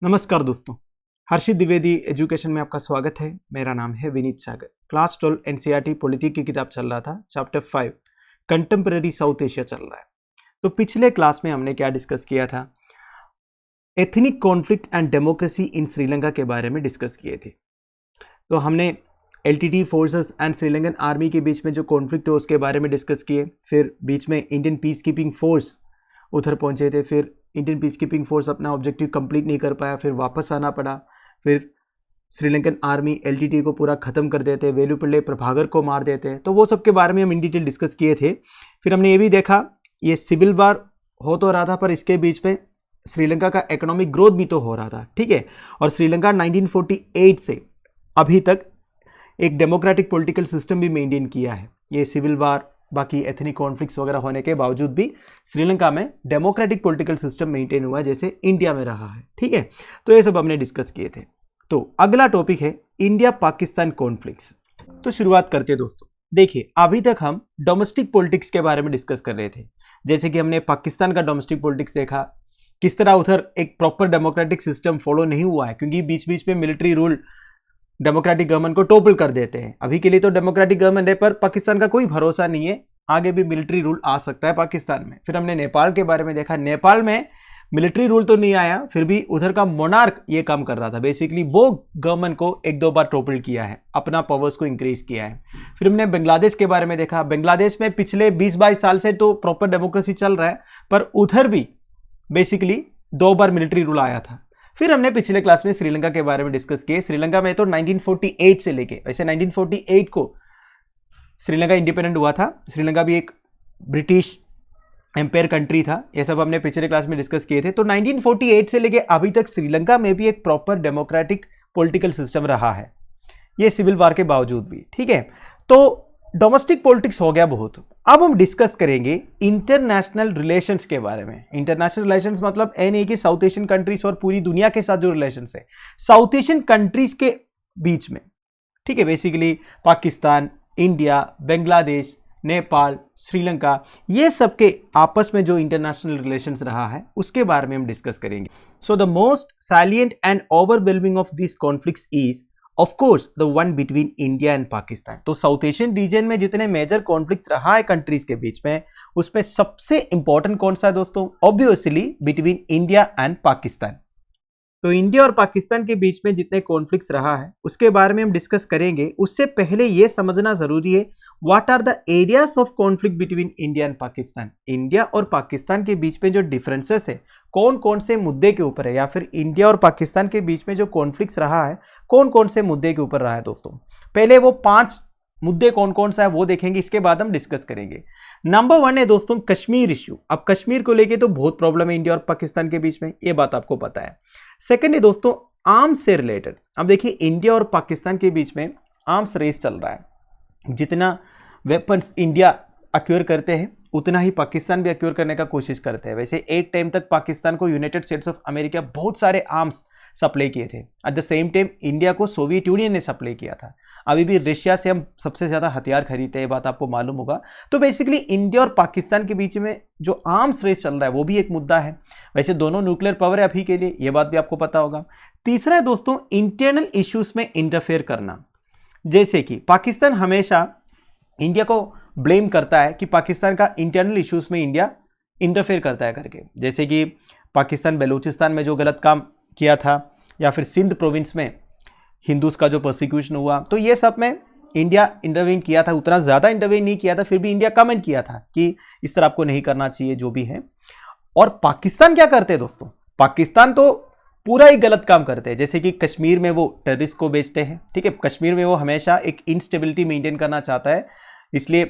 नमस्कार दोस्तों, हर्षित द्विवेदी एजुकेशन में आपका स्वागत है। मेरा नाम है विनीत सागर। क्लास 12 एनसीईआरटी पॉलिटी की किताब चल रहा था, चैप्टर 5 कंटेम्परेरी साउथ एशिया चल रहा है। तो पिछले क्लास में हमने क्या डिस्कस किया था? Ethnic conflict and democracy in Sri Lanka के बारे में डिस्कस किए थे। तो हमने LTT forces and Sri Lankan army के बीच में जो कॉन्फ्लिक्ट है उसके बारे में डिस्कस किए। फिर बीच में इंडियन पीस कीपिंग फोर्स उधर पहुंचे थे, फिर इंडियन पीस कीपिंग फोर्स अपना ऑब्जेक्टिव कंप्लीट नहीं कर पाया, फिर वापस आना पड़ा। फिर श्रीलंकन आर्मी एलटीटी को पूरा ख़त्म कर देते, वेलुपिल्ले प्रभाकर को मार देते। तो वो सब के बारे में हम इन डिटेल डिस्कस किए थे। फिर हमने ये भी देखा ये सिविल वार हो तो रहा था, पर इसके बीच में श्रीलंका का इकोनॉमिक ग्रोथ भी तो हो रहा था, ठीक है। और श्रीलंका 1948 से अभी तक एक डेमोक्रेटिक पॉलिटिकल सिस्टम भी मेंटेन किया है। ये सिविल वार बाकी एथनिक कॉन्फ्लिक्ट्स वगैरह होने के बावजूद भी श्रीलंका में डेमोक्रेटिक पॉलिटिकल सिस्टम मेंटेन हुआ है, जैसे इंडिया में रहा है, ठीक है। तो ये सब हमने डिस्कस किए थे। तो अगला टॉपिक है इंडिया पाकिस्तान कॉन्फ्लिक्ट्स। तो शुरुआत करते हैं दोस्तों। देखिए, अभी तक हम डोमेस्टिक पॉलिटिक्स के बारे में डिस्कस कर रहे थे, जैसे कि हमने पाकिस्तान का डोमेस्टिक पॉलिटिक्स देखा, किस तरह उधर एक प्रॉपर डेमोक्रेटिक सिस्टम फॉलो नहीं हुआ है, क्योंकि बीच बीच में मिलिट्री रूल डेमोक्रेटिक गवर्नमेंट को टॉपल कर देते हैं। अभी के लिए तो डेमोक्रेटिक गवर्नमेंट है, पर पाकिस्तान का कोई भरोसा नहीं है, आगे भी मिलिट्री रूल आ सकता है पाकिस्तान में। फिर हमने नेपाल के बारे में देखा, नेपाल में मिलिट्री रूल तो नहीं आया, फिर भी उधर का मोनार्क ये काम कर रहा था। बेसिकली वो गवर्नमेंट को एक दो बार टॉपल किया है, अपना पावर्स को इंक्रीज किया है। फिर हमने बांग्लादेश के बारे में देखा, बांग्लादेश में पिछले 20-22 साल से तो प्रॉपर डेमोक्रेसी चल रहा है, पर उधर भी बेसिकली 2 बार मिलिट्री रूल आया था। फिर हमने पिछले क्लास में श्रीलंका के बारे में डिस्कस किए। श्रीलंका में तो 1948 से लेके, वैसे 1948 को श्रीलंका इंडिपेंडेंट हुआ था। श्रीलंका भी एक ब्रिटिश एम्पायर कंट्री था, ये सब हमने पिछले क्लास में डिस्कस किए थे। तो 1948 से लेके अभी तक श्रीलंका में भी एक प्रॉपर डेमोक्रेटिक पॉलिटिकल सिस्टम रहा है, ये सिविल वार के बावजूद भी, ठीक है। तो डोमेस्टिक पॉलिटिक्स हो गया बहुत। अब हम डिस्कस करेंगे इंटरनेशनल रिलेशंस के बारे में। इंटरनेशनल रिलेशंस मतलब ये नहीं कि साउथ एशियन कंट्रीज और पूरी दुनिया के साथ जो रिलेशंस है, साउथ एशियन कंट्रीज के बीच में, ठीक है। बेसिकली पाकिस्तान, इंडिया, बांग्लादेश, नेपाल, श्रीलंका, ये सब के आपस में जो इंटरनेशनल रिलेशंस रहा है उसके बारे में हम डिस्कस करेंगे। So the most salient and overwhelming of this conflicts is of course the one between India and Pakistan. तो साउथ एशियन रीजन में जितने मेजर कॉन्फ्लिक्ट्स रहा है कंट्रीज के बीच में, उसमें सबसे इंपॉर्टेंट कौन सा है दोस्तों? Obviously between India and Pakistan. तो इंडिया और पाकिस्तान के बीच में जितने कॉन्फ्लिक्ट्स रहा है उसके बारे में हम डिस्कस करेंगे। उससे पहले यह समझना जरूरी है what are the areas of conflict between India and Pakistan. India और पाकिस्तान के बीच में जो डिफरेंसेस है, कौन कौन से मुद्दे के ऊपर है, या फिर इंडिया और पाकिस्तान के बीच में जो कॉन्फ्लिक्ट्स रहा है कौन कौन से मुद्दे के ऊपर रहा है दोस्तों। पहले वो 5 मुद्दे कौन कौन सा है वो देखेंगे, इसके बाद हम डिस्कस करेंगे। नंबर 1 है दोस्तों कश्मीर इश्यू। अब कश्मीर को लेके तो बहुत प्रॉब्लम है इंडिया और पाकिस्तान के बीच में, ये बात आपको पता है। सेकंड है दोस्तों आर्म्स से रिलेटेड। अब देखिए, इंडिया और पाकिस्तान के बीच में आर्म्स रेस चल रहा है। जितना वेपन्स इंडिया एक्वायर करते हैं उतना ही पाकिस्तान भी एक्वायर करने का कोशिश करते हैं। वैसे एक टाइम तक पाकिस्तान को यूनाइटेड स्टेट्स ऑफ अमेरिका बहुत सारे आर्म्स सप्लाई किए थे। At the same time India को सोवियत यूनियन ने सप्लाई किया था। अभी भी रशिया से हम सबसे ज़्यादा हथियार खरीदते हैं, ये बात आपको मालूम होगा। तो बेसिकली इंडिया और पाकिस्तान के बीच में जो आर्म्स रेस चल रहा है वो भी एक मुद्दा है। वैसे दोनों न्यूक्लियर पावर है अभी के लिए, ये बात भी आपको पता होगा। तीसरा है दोस्तों इंटरनल इश्यूज में इंटरफेयर करना। जैसे कि पाकिस्तान हमेशा इंडिया को ब्लेम करता है कि पाकिस्तान का इंटरनल इश्यूज में इंडिया इंटरफेयर करता है करके। जैसे कि पाकिस्तान बलूचिस्तान में जो गलत काम किया था, या फिर सिंध प्रोविंस में हिंदूज का जो प्रोसिक्यूशन हुआ, तो ये सब में इंडिया इंटरवीन किया था। उतना ज़्यादा इंटरवीन नहीं किया था, फिर भी इंडिया कमेंट किया था कि इस तरह आपको नहीं करना चाहिए, जो भी है। और पाकिस्तान क्या करते हैं दोस्तों? पाकिस्तान तो पूरा ही गलत काम करते हैं। जैसे कि कश्मीर में वो टेररिस्ट को बेचते हैं, ठीक है। कश्मीर में वो हमेशा एक इंस्टेबिलिटी मेंटेन करना चाहता है, इसलिए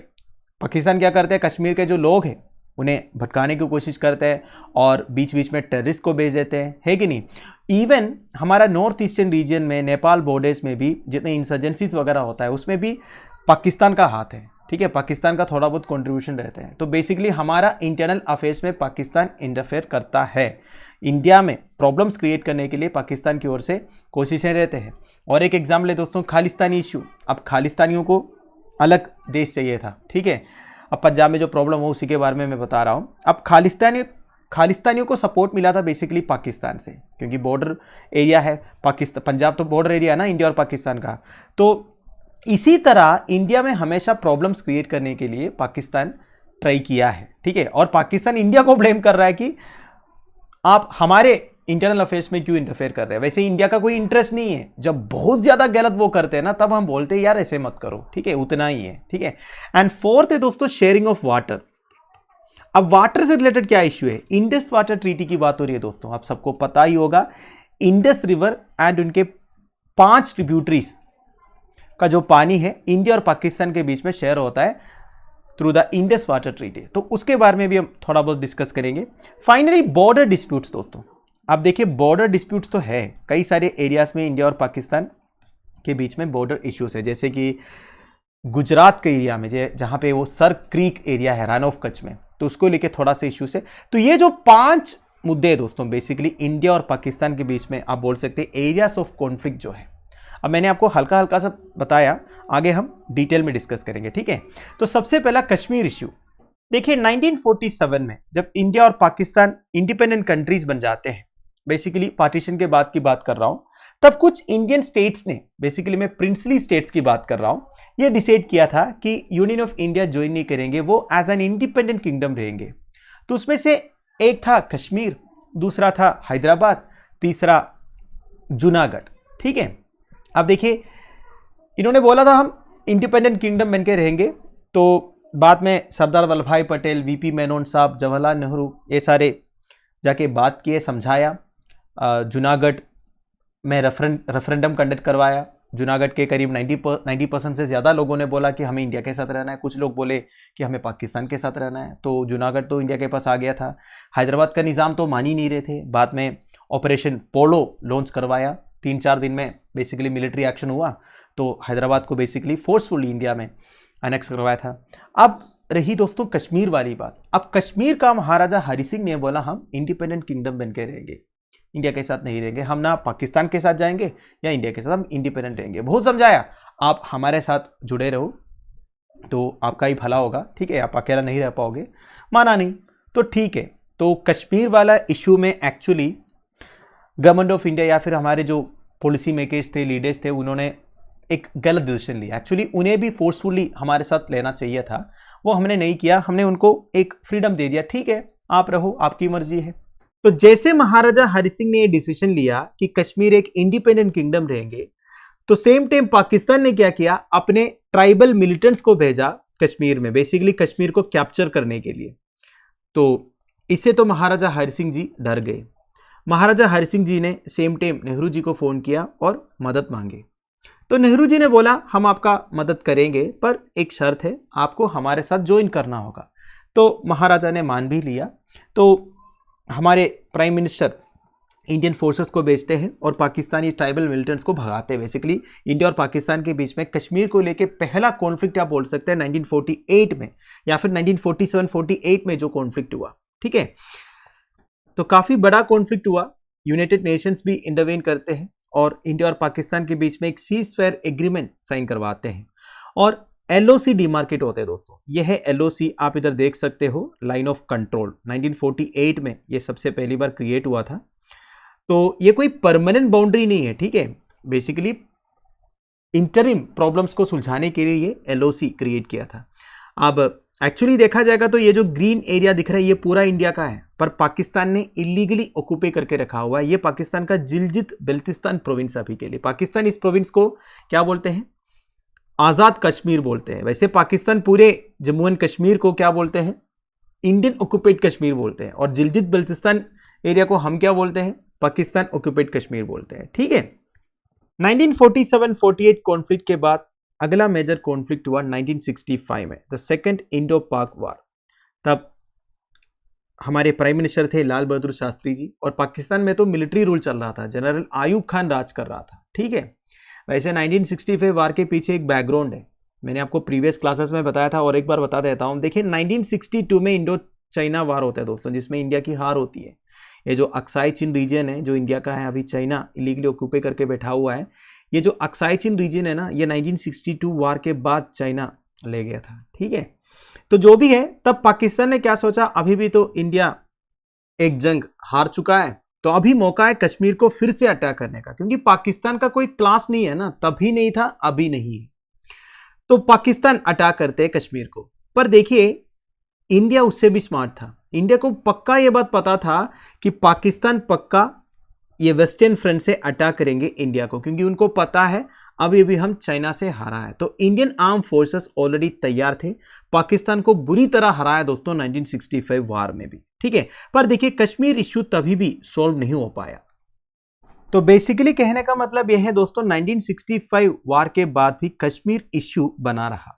पाकिस्तान क्या करते हैं, कश्मीर के जो लोग हैं उन्हें भटकाने की कोशिश करते हैं और बीच बीच में टेररिस्ट को भेज देते हैं, है कि नहीं। इवन हमारा नॉर्थ ईस्टर्न रीजन में नेपाल बॉर्डर्स में भी जितने इंसर्जेंसीज वगैरह होता है उसमें भी पाकिस्तान का हाथ है, ठीक है। पाकिस्तान का थोड़ा बहुत कंट्रीब्यूशन रहता है। तो बेसिकली हमारा इंटरनल अफेयर्स में पाकिस्तान इंटरफेयर करता है। इंडिया में प्रॉब्लम्स क्रिएट करने के लिए पाकिस्तान की ओर से कोशिशें रहते हैं। और एक एग्जाम्पल है दोस्तों खालिस्तानी इशू। अब खालिस्तानियों को अलग देश चाहिए था, ठीक है। अब पंजाब में जो प्रॉब्लम हो उसी के बारे में मैं बता रहा हूँ। अब खालिस्तानी खालिस्तानियों को सपोर्ट मिला था बेसिकली पाकिस्तान से, क्योंकि बॉर्डर एरिया है पाकिस्तान, पंजाब तो बॉर्डर एरिया है ना इंडिया और पाकिस्तान का। तो इसी तरह इंडिया में हमेशा प्रॉब्लम्स क्रिएट करने के लिए पाकिस्तान ट्राई किया है, ठीक है। और पाकिस्तान इंडिया को ब्लेम कर रहा है कि आप हमारे इंटरनल अफेयर्स में क्यों इंटरफेयर कर रहे हैं। वैसे इंडिया का कोई इंटरेस्ट नहीं है, जब बहुत ज्यादा गलत वो करते हैं ना तब हम बोलते हैं यार ऐसे मत करो, ठीक है, उतना ही है, ठीक है। एंड फोर्थ है दोस्तों शेयरिंग ऑफ वाटर। अब वाटर से रिलेटेड क्या इश्यू है, इंडस वाटर ट्रीटी की बात हो रही है दोस्तों, आप सबको पता ही होगा। इंडस रिवर एंड उनके 5 ट्रिब्यूटरीज का जो पानी है इंडिया और पाकिस्तान के बीच में शेयर होता है through the Indus water treaty, तो उसके बारे में भी हम थोड़ा बहुत डिस्कस करेंगे। फाइनली बॉर्डर डिस्प्यूट्स दोस्तों, आप देखिए बॉर्डर डिस्प्यूट्स तो है कई सारे एरियाज में इंडिया और पाकिस्तान के बीच में बॉर्डर इश्यूज है, जैसे कि गुजरात के एरिया में जहां पे वो सर क्रीक एरिया है रन ऑफ कच्छ में, तो उसको लेके थोड़ा सा इश्यूज है। तो ये जो 5 मुद्दे हैं दोस्तों बेसिकली इंडिया और पाकिस्तान के बीच में आप बोल सकते हैं एरियाज ऑफ कॉन्फ्लिक्ट जो है। अब मैंने आपको हल्का हल्का सा बताया, आगे हम डिटेल में डिस्कस करेंगे, ठीक है। तो सबसे पहला कश्मीर इश्यू। देखिए 1947 में जब इंडिया और पाकिस्तान इंडिपेंडेंट कंट्रीज बन जाते हैं, बेसिकली पार्टीशन के बाद की बात कर रहा हूं, तब कुछ इंडियन स्टेट्स ने, बेसिकली मैं प्रिंसली स्टेट्स की बात कर रहा हूं, यह डिसाइड किया था कि यूनियन ऑफ इंडिया ज्वाइन नहीं करेंगे, वो एज एन इंडिपेंडेंट किंगडम रहेंगे। तो उसमें से एक था कश्मीर, दूसरा था हैदराबाद, तीसरा जूनागढ़, ठीक है। अब देखिए इन्होंने बोला था हम इंडिपेंडेंट किंगडम बनके रहेंगे, तो बाद में सरदार वल्लभ भाई पटेल, वीपी मेनन साहब, जवाहरलाल नेहरू ये सारे जाके बात किए, समझाया। जूनागढ़ में रेफरेंडम कंडक्ट करवाया। जूनागढ़ के करीब 90% से ज़्यादा लोगों ने बोला कि हमें इंडिया के साथ रहना है, कुछ लोग बोले कि हमें पाकिस्तान के साथ रहना है, तो जूनागढ़ तो इंडिया के पास आ गया था। हैदराबाद का निज़ाम तो मान ही नहीं रहे थे, बाद में ऑपरेशन पोलो लॉन्च करवाया, 3-4 दिन में बेसिकली मिलिट्री एक्शन हुआ, तो हैदराबाद को बेसिकली फोर्सफुली इंडिया में अनेक्स करवाया था। अब रही दोस्तों कश्मीर वाली बात। अब कश्मीर का महाराजा हरि सिंह ने बोला हम इंडिपेंडेंट किंगडम बन के रहेंगे, इंडिया के साथ नहीं रहेंगे, हम ना पाकिस्तान के साथ जाएंगे या इंडिया के साथ, हम इंडिपेंडेंट रहेंगे। बहुत समझाया, आप हमारे साथ जुड़े रहो तो आपका ही भला होगा, ठीक है, आप अकेला नहीं रह पाओगे, माना नहीं, तो ठीक है। तो कश्मीर वाला इशू में एक्चुअली गवर्नमेंट ऑफ इंडिया या फिर हमारे जो पॉलिसी मेकर्स थे, लीडर्स थे, उन्होंने एक गलत डिसीजन लिया। एक्चुअली उन्हें भी फोर्सफुली हमारे साथ लेना चाहिए था, वो हमने नहीं किया, हमने उनको एक फ्रीडम दे दिया, ठीक है आप रहो, आपकी मर्जी है। तो जैसे महाराजा हरि सिंह ने ये डिसीजन लिया कि कश्मीर एक इंडिपेंडेंट किंगडम रहेंगे, तो सेम टाइम पाकिस्तान ने क्या किया, अपने ट्राइबल मिलिटेंट्स को भेजा कश्मीर में, बेसिकली कश्मीर को कैप्चर करने के लिए। तो इससे तो महाराजा हरि सिंह जी डर गए। महाराजा हरि सिंह जी ने सेम टाइम नेहरू जी को फोन किया और मदद मांगी। तो नेहरू जी ने बोला हम आपका मदद करेंगे, पर एक शर्त है, आपको हमारे साथ ज्वाइन करना होगा। तो महाराजा ने मान भी लिया। तो हमारे प्राइम मिनिस्टर इंडियन फोर्सेस को भेजते हैं और पाकिस्तानी ट्राइबल मिलिटेंट्स को भगाते हैं। बेसिकली इंडिया और पाकिस्तान के बीच में कश्मीर को लेके पहला कॉन्फ्लिक्ट आप बोल सकते हैं 1948 में या फिर 1947-48 में जो कॉन्फ्लिक्ट हुआ, ठीक है। तो काफ़ी बड़ा कॉन्फ्लिक्ट हुआ, यूनाइटेड नेशंस भी इंटरवेन करते हैं और इंडिया और पाकिस्तान के बीच में एक सीज फायर एग्रीमेंट साइन करवाते हैं और एलओसी डिमार्केट होते हैं दोस्तों। यह है एलओसी, आप इधर देख सकते हो, लाइन ऑफ कंट्रोल। 1948 में ये सबसे पहली बार क्रिएट हुआ था। तो ये कोई परमानेंट बाउंड्री नहीं है, ठीक है, बेसिकली इंटरिम प्रॉब्लम्स को सुलझाने के लिए ये एलओसी क्रिएट किया था। अब एक्चुअली देखा जाएगा तो ये जो ग्रीन एरिया दिख रहा है ये पूरा इंडिया का है, पर पाकिस्तान ने इलीगली ऑक्यूपाई करके रखा हुआ है। ये पाकिस्तान का जिलजित बेल्तिस्तान प्रोविंस अभी के लिए। पाकिस्तान इस प्रोविंस को क्या बोलते हैं, आज़ाद कश्मीर बोलते हैं। वैसे पाकिस्तान पूरे जम्मू एंड कश्मीर को क्या बोलते हैं, इंडियन ऑक्यूपाइड कश्मीर बोलते हैं, और जिलजित बेल्तिस्तान एरिया को हम क्या बोलते हैं, पाकिस्तान ऑक्यूपाइड कश्मीर बोलते हैं, ठीक है। 1947-48 कॉन्फ्लिक्ट के बाद अगला मेजर कॉन्फ्लिक्ट हुआ 1965 में, द सेकेंड इंडो पाक वार। तब हमारे प्राइम मिनिस्टर थे लाल बहादुर शास्त्री जी, और पाकिस्तान में तो मिलिट्री रूल चल रहा था, जनरल आयूब खान राज कर रहा था, ठीक है। वैसे 1965 वार के पीछे एक बैकग्राउंड है, मैंने आपको प्रीवियस क्लासेस में बताया था और एक बार बता देता हूँ। देखिए 1962 में इंडो चाइना वार होता है दोस्तों, जिसमें इंडिया की हार होती है। ये जो अक्साई चीन रीजन है जो इंडिया का है, अभी चाइना इलीगली ऑक्यूपाई करके बैठा हुआ है, ये जो अक्साई चीन रीजन है ना, ये 1962 वार के बाद चाइना ले गया था, ठीक है। तो जो भी है, तब पाकिस्तान ने क्या सोचा, अभी भी तो इंडिया एक जंग हार चुका है, तो अभी मौका है कश्मीर को फिर से अटैक करने का, क्योंकि पाकिस्तान का कोई क्लास नहीं है ना, तभी नहीं था अभी नहीं है। तो पाकिस्तान अटैक करते हैं कश्मीर को। पर देखिए इंडिया उससे भी स्मार्ट था। इंडिया को पक्का यह बात पता था कि पाकिस्तान पक्का ये वेस्टर्न फ्रंट से अटैक करेंगे इंडिया को, क्योंकि उनको पता है अभी अभी हम चाइना से हारा है। तो इंडियन आर्म फोर्सेस ऑलरेडी तैयार थे, पाकिस्तान को बुरी तरह हराया दोस्तों 1965 वार में भी, ठीक है। पर देखिए कश्मीर इश्यू तभी भी सॉल्व नहीं हो पाया। तो बेसिकली कहने का मतलब यह है दोस्तों 1965 वार के बाद भी कश्मीर इश्यू बना रहा।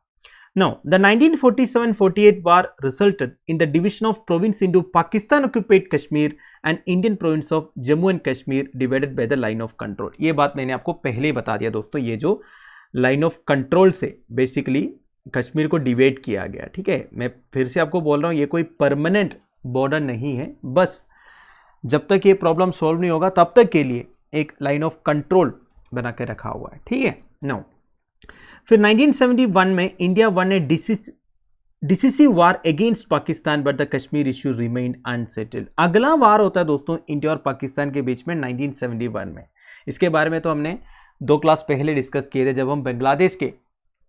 Now, the 1947-48 war resulted in the division of province into Pakistan-occupied Kashmir and Indian province of Jammu and Kashmir divided by the line of control. ये बात मैंने आपको पहले ही बता दिया दोस्तों, ये जो लाइन ऑफ कंट्रोल से बेसिकली कश्मीर को डिवाइड किया गया, ठीक है। मैं फिर से आपको बोल रहा हूँ, ये कोई परमानेंट बॉर्डर नहीं है, बस जब तक ये प्रॉब्लम सॉल्व नहीं होगा तब तक के लिए एक लाइन ऑफ कंट्रोल बना के रखा हुआ है, ठीक है। नाउ फिर 1971 में India one A decisive war against Pakistan, but the Kashmir issue remained unsettled. अगला वार होता है दोस्तों इंडिया और पाकिस्तान के बीच में 1971 में। इसके बारे में तो हमने 2 क्लास पहले डिस्कस किए थे, जब हम बांग्लादेश के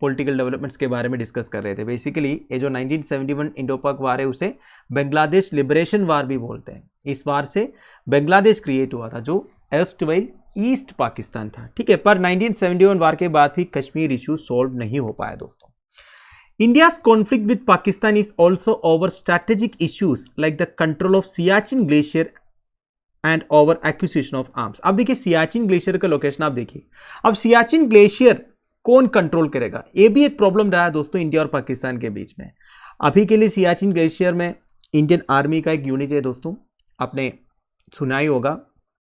पॉलिटिकल डेवलपमेंट्स के बारे में डिस्कस कर रहे थे। बेसिकली ये जो 1971 इंडो पाक वार है उसे बांग्लादेश लिबरेशन वार भी बोलते हैं। इस वार से बांग्लादेश क्रिएट हुआ था जो एर्स्टवाइल ईस्ट पाकिस्तान था, ठीक है। पर 1971 वार के बाद भी कश्मीर इशू सॉल्व नहीं हो पाया दोस्तों। India's conflict with Pakistan is also over strategic issues like the control of Siachen glacier and over acquisition of arms. अब देखिए सियाचिन ग्लेशियर का लोकेशन आप देखिए। अब सियाचिन ग्लेशियर कौन कंट्रोल करेगा, ये भी एक प्रॉब्लम रहा है दोस्तों इंडिया और पाकिस्तान के बीच में। अभी के लिए सियाचिन ग्लेशियर में इंडियन आर्मी का एक यूनिट है दोस्तों, आपने सुना ही होगा।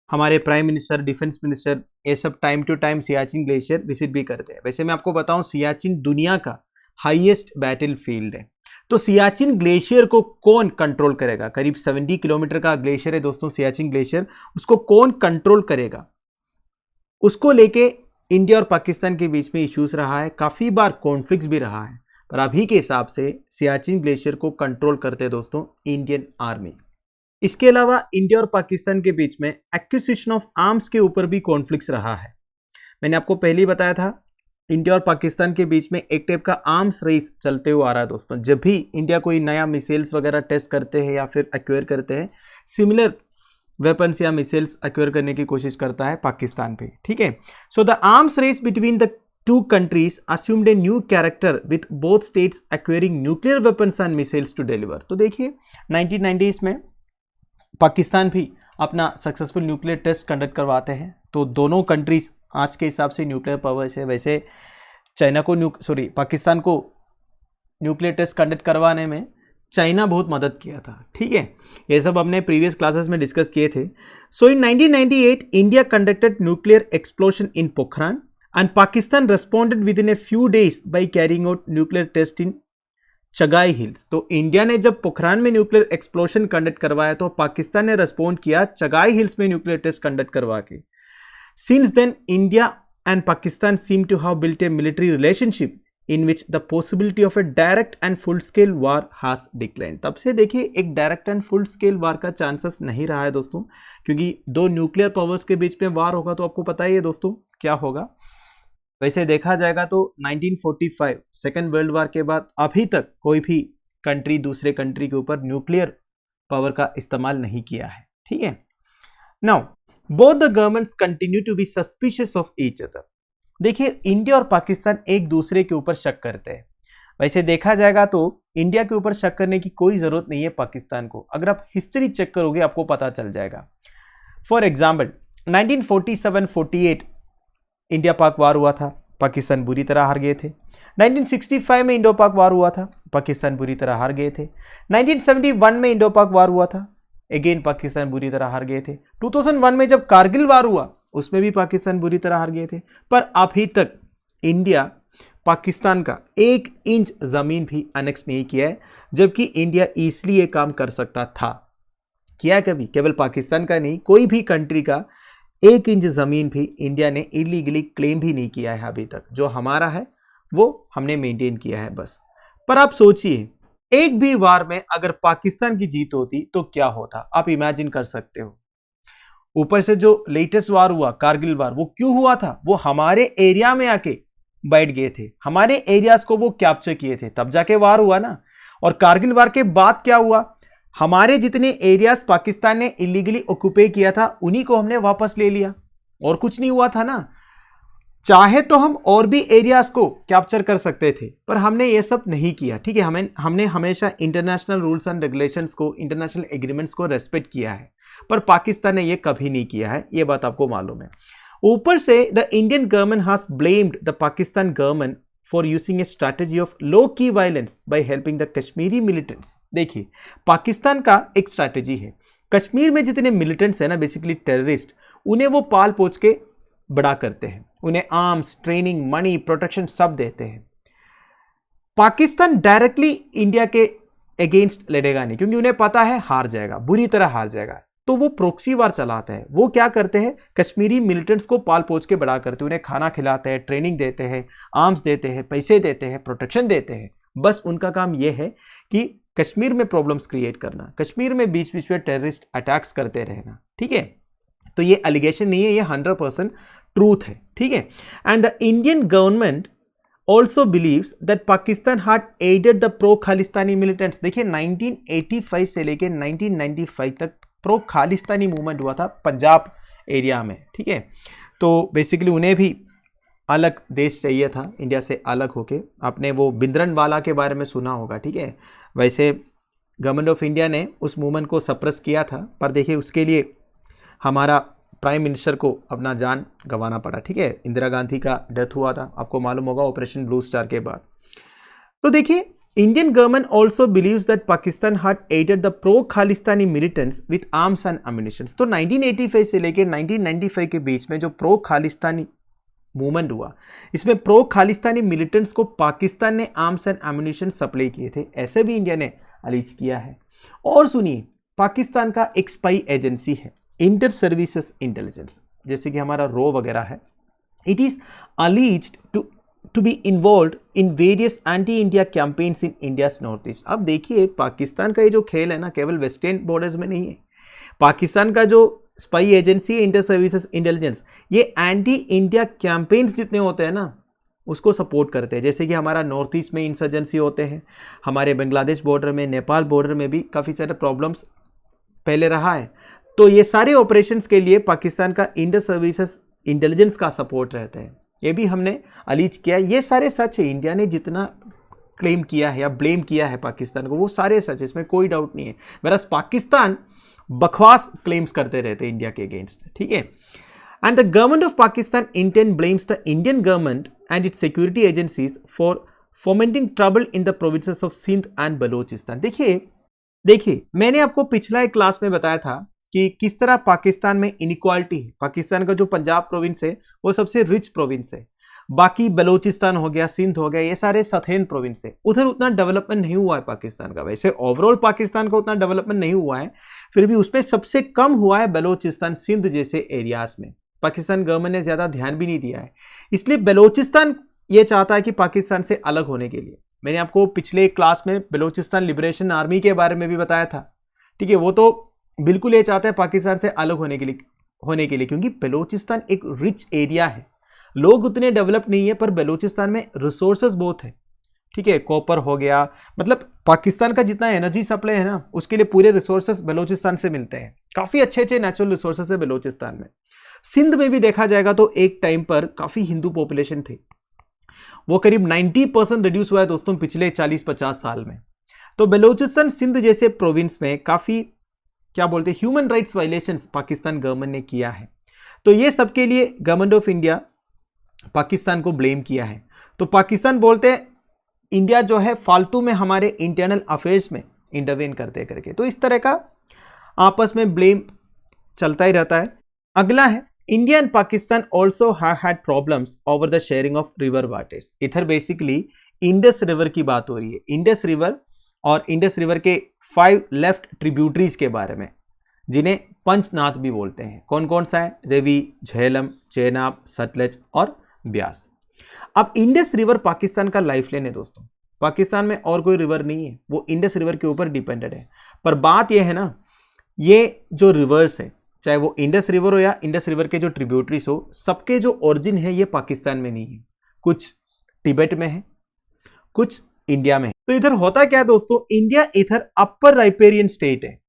हमारे प्राइम मिनिस्टर, डिफेंस मिनिस्टर, ये सब time to time Siachen glacier visit भी करते हैं। वैसे मैं आपको बताऊं सियाचिन दुनिया का हाईएस्ट बैटल फील्ड है। तो सियाचिन ग्लेशियर को कौन कंट्रोल करेगा? करीब 70 किलोमीटर का ग्लेशियर है दोस्तों सियाचिन ग्लेशियर, उसको कौन कंट्रोल करेगा? उसको लेके इंडिया और पाकिस्तान के बीच में इश्यूज रहा है, काफी बार कॉन्फ्लिक्ट भी रहा है। पर अभी के हिसाब से सियाचिन ग्लेशियर को कंट्रोल करते हैं दोस्तों इंडियन आर्मी। इसके अलावा इंडिया और पाकिस्तान के बीच में एक्विजिशन ऑफ आर्म्स के ऊपर भी कॉन्फ्लिक्ट्स रहा है। मैंने आपको पहले ही बताया था इंडिया और पाकिस्तान के बीच में एक टाइप का आर्म्स रेस चलते हुए आ रहा है दोस्तों। जब भी इंडिया कोई नया मिसाइल्स वगैरह टेस्ट करते हैं या फिर एक्वायर करते हैं, सिमिलर वेपन्स या मिसाइल्स एक्वायर करने की कोशिश करता है पाकिस्तान पे, ठीक है। So the arms race between the two countries assumed a new character with both states acquiring nuclear weapons and missiles to deliver। तो देखिए 1990s में पाकिस्तान भी अपना सक्सेसफुल न्यूक्लियर टेस्ट कंडक्ट करवाते हैं। तो दोनों कंट्रीज आज के हिसाब से न्यूक्लियर पावर्स है। वैसे पाकिस्तान को न्यूक्लियर टेस्ट कंडक्ट करवाने में चाइना बहुत मदद किया था, ठीक है। ये सब हमने प्रीवियस क्लासेस में डिस्कस किए थे। So in 1998 India conducted nuclear explosion in Pokhran and Pakistan responded with in a few days by carrying out nuclear test in Chagai hills. तो इंडिया ने जब पोखरान में न्यूक्लियर एक्सप्लोजन कंडक्ट करवाया तो पाकिस्तान ने रेस्पॉन्ड किया चगाई हिल्स में न्यूक्लियर टेस्ट कंडक्ट करवा के। Since then India and Pakistan seem to have built a military relationship in which the possibility of a direct and full scale war has decline. तब से देखिए एक direct and full scale war का chances नहीं रहा है दोस्तों, क्योंकि दो न्यूक्लियर पावर्स के बीच में वार होगा तो आपको पता ही है दोस्तों क्या होगा। वैसे देखा जाएगा तो 1945 सेकेंड वर्ल्ड वार के बाद अभी तक कोई भी कंट्री दूसरे कंट्री के ऊपर न्यूक्लियर पावर का इस्तेमाल नहीं किया है, ठीक है। Now both the governments continue to be suspicious of each other. देखिए इंडिया और पाकिस्तान एक दूसरे के ऊपर शक करते हैं। वैसे देखा जाएगा तो इंडिया के ऊपर शक करने की कोई जरूरत नहीं है पाकिस्तान को। अगर आप हिस्ट्री चेक करोगे आपको पता चल जाएगा। फॉर एग्जाम्पल 1947-48 इंडिया पाक वार हुआ था, पाकिस्तान बुरी तरह हार गए थे। 1965 में इंडो पाक वार हुआ था, पाकिस्तान बुरी तरह हार गए थे। 1971 में इंडो पाक वार हुआ था, अगेन पाकिस्तान बुरी तरह हार गए थे। 2001 में जब कारगिल वार हुआ उसमें भी पाकिस्तान बुरी तरह हार गए थे। पर अभी तक इंडिया पाकिस्तान का 1 इंच जमीन भी अनेक्स नहीं किया है, जबकि इंडिया इसलिए ये काम कर सकता था। किया कभी? केवल पाकिस्तान का नहीं, कोई भी कंट्री का 1 इंच जमीन भी इंडिया ने इलीगली क्लेम भी नहीं किया है अभी तक। जो हमारा है वो हमने मेंटेन किया है बस। पर आप सोचिए एक भी वार में अगर पाकिस्तान की जीत होती तो क्या होता, आप इमेजिन कर सकते हो। ऊपर से जो लेटेस्ट वार हुआ कारगिल वार, वो क्यों हुआ था, वो हमारे एरिया में आके बैठ गए थे, हमारे एरियाज को वो कैप्चर किए थे, तब जाके वार हुआ ना। और कारगिल वार के बाद क्या हुआ, हमारे जितने एरियाज पाकिस्तान ने इलीगली ऑक्यूपाई किया था उन्हीं को हमने वापस ले लिया, और कुछ नहीं हुआ था ना। चाहे तो हम और भी एरियाज को कैप्चर कर सकते थे, पर हमने ये सब नहीं किया, ठीक है। हमने हमेशा इंटरनेशनल रूल्स एंड रेगुलेशंस को, इंटरनेशनल एग्रीमेंट्स को रेस्पेक्ट किया है, पर पाकिस्तान ने ये कभी नहीं किया है, ये बात आपको मालूम है। ऊपर से the Indian government has blamed the Pakistan government for using a strategy of low key violence by helping the Kashmiri militants. देखिए, पाकिस्तान का एक स्ट्रैटेजी है, कश्मीर में जितने मिलिटेंट्स हैं ना, बेसिकली टेररिस्ट, उन्हें वो पाल पोछ के बड़ा करते हैं, उन्हें आर्म्स, ट्रेनिंग, मनी, प्रोटेक्शन सब देते हैं। पाकिस्तान डायरेक्टली इंडिया के अगेंस्ट लड़ेगा नहीं, क्योंकि उन्हें पता है हार जाएगा, बुरी तरह हार जाएगा, तो वो प्रोक्सी वार चलाते हैं। वो क्या करते हैं, कश्मीरी मिलिटेंट्स को पाल पोछ के बड़ा करते हैं, उन्हें खाना खिलाते हैं, ट्रेनिंग देते हैं, आर्म्स देते हैं, पैसे देते हैं, प्रोटेक्शन देते हैं। बस उनका काम यह है कि कश्मीर में प्रॉब्लम्स क्रिएट करना, कश्मीर में बीच बीच में टेररिस्ट अटैक्स करते रहना, ठीक है। तो ये एलिगेशन नहीं है, ये 100% ट्रूथ है, ठीक है। And the Indian government also believes that Pakistan had aided the pro Khalistani militants. देखिए, 1985 से लेकर 1995 तक प्रो खालिस्तानी मूवमेंट हुआ था पंजाब एरिया में, ठीक है। तो बेसिकली उन्हें भी अलग देश चाहिए था, इंडिया से अलग होके। आपने वो भिंद्रनवाला के बारे में सुना होगा, ठीक है। वैसे गवर्नमेंट ऑफ इंडिया ने उस मूवमेंट को सप्रेस किया था, पर देखिए उसके लिए हमारा प्राइम मिनिस्टर को अपना जान गंवाना पड़ा, ठीक है। इंदिरा गांधी का डेथ हुआ था, आपको मालूम होगा, ऑपरेशन ब्लू स्टार के बाद। तो देखिए, Indian government also believes that Pakistan had aided the pro Khalistani militants with arms and ammunition. तो 1985 से लेकर 1995 के बीच में जो प्रो खालिस्तानी मूवमेंट हुआ, इसमें प्रो खालिस्तानी मिलिटेंट्स को पाकिस्तान ने आर्म्स एंड एम्युनिशन सप्लाई किए थे, ऐसे भी इंडिया ने अलीज किया है। और सुनिए, पाकिस्तान का एक स्पाई एजेंसी है, इंटर सर्विसेज इंटेलिजेंस, जैसे कि हमारा रो वगैरह है। It is alleged to be involve in various anti India campaigns in India's north east. अब देखिए, पाकिस्तान का ये जो खेल है ना, केवल वेस्टर्न बॉर्डर्स में नहीं है। पाकिस्तान का जो स्पाई एजेंसी है, इंटर सर्विसेज इंटेलिजेंस, ये एंटी इंडिया कैंपेन्स जितने होते हैं ना, उसको सपोर्ट करते हैं। जैसे कि हमारा नॉर्थ ईस्ट में इंसर्जेंसी होते हैं, हमारे बांग्लादेश बॉर्डर में, नेपाल बॉर्डर में भी काफ़ी सारे प्रॉब्लम्स पहले रहा है। तो ये सारे ऑपरेशंस के लिए पाकिस्तान का इंटर सर्विसेज इंटेलिजेंस का सपोर्ट रहता है, ये भी हमने अलीज किया। ये सारे सच है, इंडिया ने जितना क्लेम किया है या ब्लेम किया है पाकिस्तान को, वो सारे सच है, इसमें कोई डाउट नहीं है। वरस पाकिस्तान बकवास क्लेम्स करते रहते हैं इंडिया के अगेंस्ट, ठीक है। And the government of Pakistan Indian blames the Indian government and its security agencies for fomenting trouble in the provinces of Sindh and Balochistan. देखिए, मैंने आपको पिछला एक क्लास में बताया था कि किस तरह पाकिस्तान में इनइक्वालिटी है। पाकिस्तान का जो पंजाब प्रोविंस है वो सबसे रिच प्रोविंस है, बाकी बलोचिस्तान हो गया, सिंध हो गया, ये सारे सथेन प्रोविंस है, उधर उतना डेवलपमेंट नहीं हुआ है पाकिस्तान का। वैसे ओवरऑल पाकिस्तान का उतना डेवलपमेंट नहीं हुआ है, फिर भी उसमें सबसे कम हुआ है बलोचिस्तान, सिंध जैसे एरियाज में। पाकिस्तान गवर्नमेंट ने ज़्यादा ध्यान भी नहीं दिया है, इसलिए बलोचिस्तान ये चाहता है कि पाकिस्तान से अलग होने के लिए। मैंने आपको पिछले क्लास में बलोचिस्तान लिबरेशन आर्मी के बारे में भी बताया था, ठीक है। वो तो बिल्कुल ये चाहता है पाकिस्तान से अलग होने के लिए, क्योंकि बलोचिस्तान एक रिच एरिया है, लोग उतने डेवलप नहीं है, पर बलोचिस्तान में रिसोर्सेज बहुत है, ठीक है। कॉपर हो गया, मतलब पाकिस्तान का जितना एनर्जी सप्लाई है ना, उसके लिए पूरे रिसोर्सेज बलोचिस्तान से मिलते हैं। काफ़ी अच्छे अच्छे नेचुरल रिसोर्सेज है बलोचिस्तान में। सिंध में भी देखा जाएगा तो एक टाइम पर काफ़ी हिंदू पॉपुलेशन थी, वो करीब 90% रिड्यूस हुआ है दोस्तों पिछले 40-50 साल में। तो बलोचिस्तान, सिंध जैसे प्रोविंस में काफ़ी क्या बोलते हैं human rights violations Pakistan government ने किया है। तो ये सब के लिए गवर्नमेंट ऑफ इंडिया पाकिस्तान को ब्लेम किया है। तो पाकिस्तान बोलते हैं इंडिया जो है फालतू में हमारे इंटरनल अफेयर्स में इंटरवेन करते करके। तो इस तरह का आपस में ब्लेम चलता ही रहता है। अगला है, India and Pakistan also have had problems over the sharing of river waters. इधर बेसिकली इंडस रिवर की बात हो रही है, इंडस रिवर और इंडस रिवर के 5 लेफ्ट ट्रिब्यूटरीज के बारे में, जिन्हें पंचनाद भी बोलते हैं। कौन कौन सा है? रवि, झेलम, चेनाब, सतलज और ब्यास। अब इंडस रिवर पाकिस्तान का लाइफलाइन है दोस्तों। पाकिस्तान में और कोई रिवर नहीं है, वो इंडस रिवर के ऊपर डिपेंडेड है। पर बात यह है ना, ये जो रिवर्स है, चाहे वो इंडस रिवर हो या इंडस रिवर के जो ट्रिब्यूटरीज हो, सबके जो ओरिजिन है ये पाकिस्तान में नहीं है, कुछ तिब्बत में है, कुछ इंडिया में है। तो इधर होता क्या है दोस्तों, इंडिया इधर अपर राइपेरियन स्टेट है,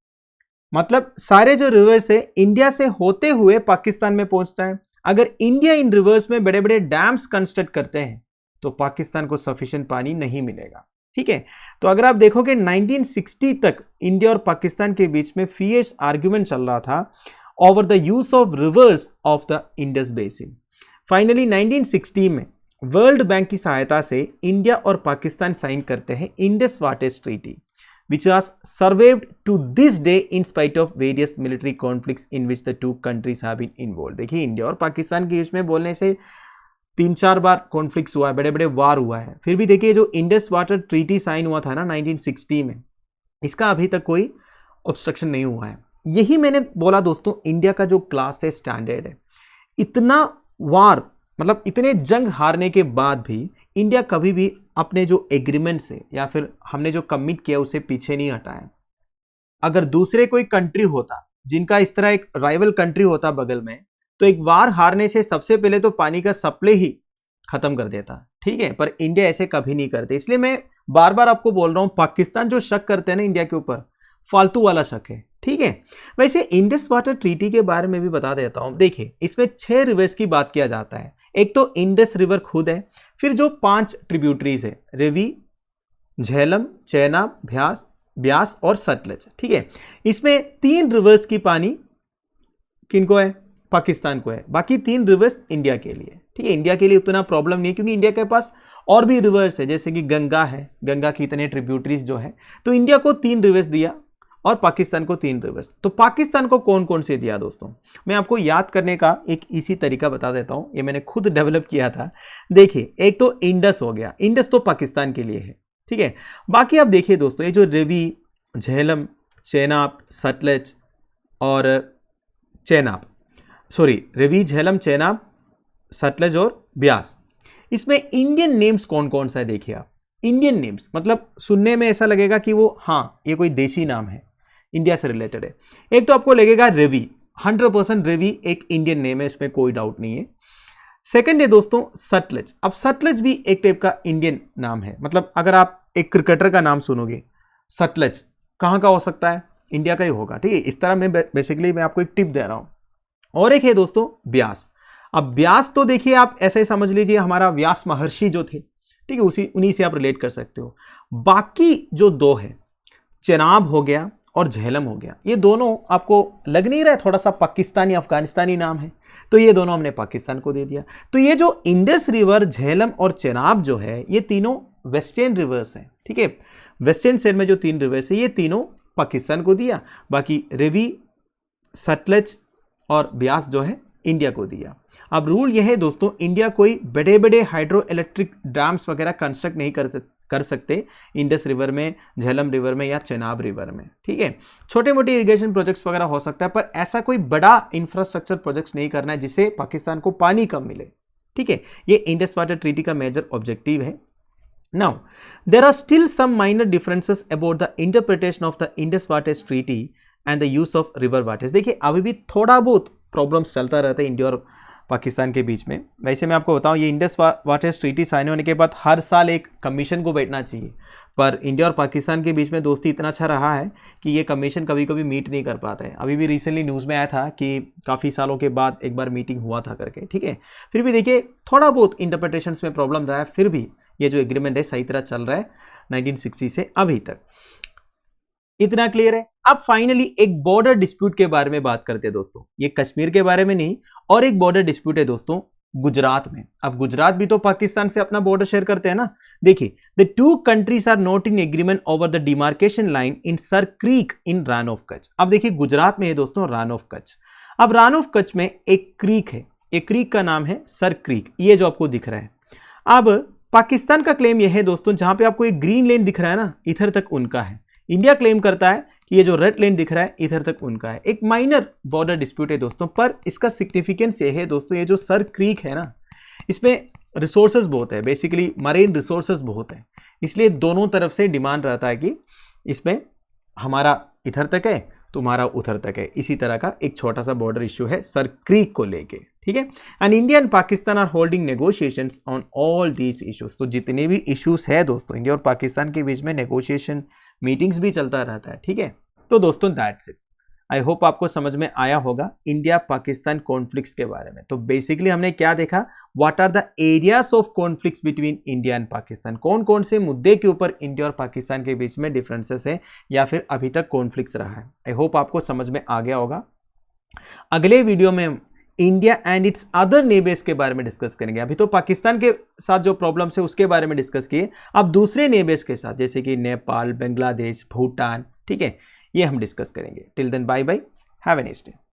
मतलब सारे जो रिवर्स है इंडिया से होते हुए पाकिस्तान में पहुंचता है। अगर इंडिया इन रिवर्स में बड़े बड़े डैम्स कंस्ट्रक्ट करते हैं तो पाकिस्तान को सफिशिएंट पानी नहीं मिलेगा, ठीक है। तो अगर आप देखोगे 1960 तक इंडिया और पाकिस्तान के बीच में फियर्स आर्ग्यूमेंट चल रहा था over the use of reverse of the Indus basin. Finally 1960 में वर्ल्ड बैंक की सहायता से इंडिया और पाकिस्तान साइन करते हैं Indus waters treaty, which was survived to this day in spite of various military conflicts in which the two countries have been involved। देखिए India और पाकिस्तान के बीच में बोलने से 3-4 बार कॉन्फ्लिक्ट्स हुआ है, बड़े बड़े वार हुआ है, फिर भी देखिए जो इंडस वाटर ट्रीटी साइन हुआ था ना 1960 में, इसका अभी तक कोई ऑब्स्ट्रक्शन नहीं हुआ है। यही मैंने बोला दोस्तों, इंडिया का जो क्लास है स्टैंडर्ड है। इतना वार, मतलब इतने जंग हारने के बाद भी इंडिया कभी भी अपने जो एग्रीमेंट से या फिर हमने जो कमिट किया उसे पीछे नहीं हटाया। अगर दूसरे कोई कंट्री होता जिनका इस तरह एक राइवल कंट्री होता बगल में, तो एक वार हारने से सबसे पहले तो पानी का सप्लाई ही खत्म कर देता, ठीक है। पर इंडिया ऐसे कभी नहीं करते, इसलिए मैं बार बार आपको बोल रहा हूं, पाकिस्तान जो शक करते हैं ना इंडिया के ऊपर, फालतू वाला शक है, ठीक है। वैसे इंडस वाटर ट्रीटी के बारे में भी बता देता हूं। देखिए इसमें 6 रिवर्स की बात किया जाता है। एक तो इंडस रिवर खुद है, फिर जो 5 ट्रिब्यूटरीज है, रवि, झेलम, चेनाब, ब्यास और सतलज, ठीक है। इसमें 3 रिवर्स की पानी किनको है, पाकिस्तान को है, बाकी 3 रिवर्स इंडिया के लिए, ठीक है। इंडिया के लिए उतना प्रॉब्लम नहीं है क्योंकि इंडिया के पास और भी रिवर्स है, जैसे कि गंगा है, गंगा की इतने ट्रिब्यूटरीज जो है, तो इंडिया को 3 रिवर्स दिया और पाकिस्तान को 3 रिवर्स। तो पाकिस्तान को कौन कौन से दिया दोस्तों, मैं आपको याद करने का एक इसी तरीका बता देता हूं, ये मैंने खुद डेवलप किया था। देखिए एक तो इंडस हो गया, इंडस तो पाकिस्तान के लिए है, ठीक है। बाकी आप देखिए दोस्तों, ये जो रवि, झेलम, चेनाब, सतलज और रवि, झेलम, चेनाब, सतलज और ब्यास, इसमें इंडियन नेम्स कौन कौन सा है। देखिए आप, इंडियन नेम्स मतलब सुनने में ऐसा लगेगा कि वो हाँ ये कोई देशी नाम है, इंडिया से रिलेटेड है। एक तो आपको लगेगा रवि, 100% रवि एक इंडियन नेम है, इसमें कोई डाउट नहीं है। सेकंड है दोस्तों सतलज। अब सतलज भी एक टाइप का इंडियन नाम है, मतलब अगर आप एक क्रिकेटर का नाम सुनोगे, सतलज कहाँ का हो सकता है, इंडिया का ही होगा, ठीक है। इस तरह मैं बेसिकली मैं आपको एक टिप दे रहा हूं। और एक है दोस्तों ब्यास। अब ब्यास तो देखिए आप ऐसे समझ लीजिए हमारा व्यास महर्षि जो थे, ठीक है, उन्हीं से आप रिलेट कर सकते हो। बाकी जो 2 है, चेनाब हो गया और झेलम हो गया, ये दोनों आपको लग नहीं रहा है थोड़ा सा पाकिस्तानी अफगानिस्तानी नाम है, तो ये दोनों हमने पाकिस्तान को दे दिया। तो ये जो इंडस रिवर, झेलम और चेनाब जो है, ये तीनों वेस्टर्न रिवर्स हैं, ठीक है। वेस्टर्न साइड में जो 3 रिवर्स है ये तीनों पाकिस्तान को दिया, बाकी रवि, सतलज और ब्यास जो है इंडिया को दिया। अब रूल यह है दोस्तों, इंडिया कोई बड़े बड़े हाइड्रो इलेक्ट्रिक डैम्स वगैरह कंस्ट्रक्ट नहीं कर सकते इंडस रिवर में, झेलम रिवर में या चेनाब रिवर में, ठीक है। छोटे मोटे इरिगेशन प्रोजेक्ट्स वगैरह हो सकता है, पर ऐसा कोई बड़ा इंफ्रास्ट्रक्चर प्रोजेक्ट्स नहीं करना है जिससे पाकिस्तान को पानी कम मिले, ठीक है। ये इंडस वाटर ट्रीटी का मेजर ऑब्जेक्टिव है। Now, there are still some minor differences about the interpretation of the Indus Waters Treaty and the use of river waters। देखिए अभी भी थोड़ा बहुत प्रॉब्लम्स चलता रहता है इंडिया और पाकिस्तान के बीच में। वैसे मैं आपको बताऊं, ये इंडस वाटर्स ट्रीटी साइन होने के बाद हर साल एक कमीशन को बैठना चाहिए, पर इंडिया और पाकिस्तान के बीच में दोस्ती इतना अच्छा रहा है कि ये कमीशन कभी कभी मीट नहीं कर पाता है। अभी भी रिसेंटली न्यूज़ में आया था कि काफ़ी सालों के बाद एक बार मीटिंग हुआ था करके, ठीक है। फिर भी देखिए थोड़ा बहुत इंटरप्रिटेशंस में प्रॉब्लम रहा है, फिर भी ये जो एग्रीमेंट है सही तरह चल रहा है 1960 से अभी तक। इतना क्लियर है। अब फाइनली एक बॉर्डर डिस्प्यूट के बारे में बात करते हैं दोस्तों। ये कश्मीर के बारे में नहीं, और एक बॉर्डर डिस्प्यूट है दोस्तों गुजरात में। अब गुजरात भी तो पाकिस्तान से अपना बॉर्डर शेयर करते हैं ना। देखिए, the 2 countries are not in agreement over the demarcation line in Sir Creek in Rann of Kutch. अब देखिए गुजरात में है दोस्तों रान ऑफ कच्छ। अब रान ऑफ कच्छ में एक क्रीक है, एक क्रीक का नाम है सर क्रीक, ये जो आपको दिख रहा है। अब पाकिस्तान का क्लेम यह है दोस्तों, जहां पे आपको एक ग्रीन लेन दिख रहा है ना, इधर तक उनका है। इंडिया क्लेम करता है कि ये जो रेड लेन दिख रहा है इधर तक उनका है। एक माइनर बॉर्डर डिस्प्यूट है दोस्तों, पर इसका सिग्निफिकेंस ये है दोस्तों, ये जो सर क्रीक है ना, इसमें रिसोर्सेज बहुत है, बेसिकली मरीन रिसोर्सेज बहुत है, इसलिए दोनों तरफ से डिमांड रहता है कि इसमें हमारा इधर तक है, तुम्हारा उधर तक है। इसी तरह का एक छोटा सा बॉर्डर इश्यू है सर क्रीक को लेके, ठीक है। And India and Pakistan are holding negotiations on all these issues. तो जितने भी इश्यूज है दोस्तों, इंडिया और पाकिस्तान के बीच में नेगोशिएशन मीटिंग्स भी चलता रहता है, ठीक है। तो दोस्तों दैट्स इट। आई होप आपको समझ में आया होगा इंडिया पाकिस्तान कॉन्फ्लिक्ट्स के बारे में। तो बेसिकली हमने क्या देखा, what are the areas of conflicts between India and Pakistan, कौन कौन से मुद्दे के ऊपर इंडिया और पाकिस्तान के बीच में डिफरेंसेस है या फिर अभी तक कॉन्फ्लिक्ट्स रहा है। आई होप आपको समझ में आ गया होगा। अगले वीडियो में हम India and it's other neighbours के बारे में डिस्कस करेंगे। अभी तो पाकिस्तान के साथ जो प्रॉब्लम्स है उसके बारे में डिस्कस किए, अब दूसरे नेबर्स के साथ जैसे कि नेपाल, बांग्लादेश, भूटान, ठीक है, ये हम डिस्कस करेंगे। Till then bye bye, have a nice day.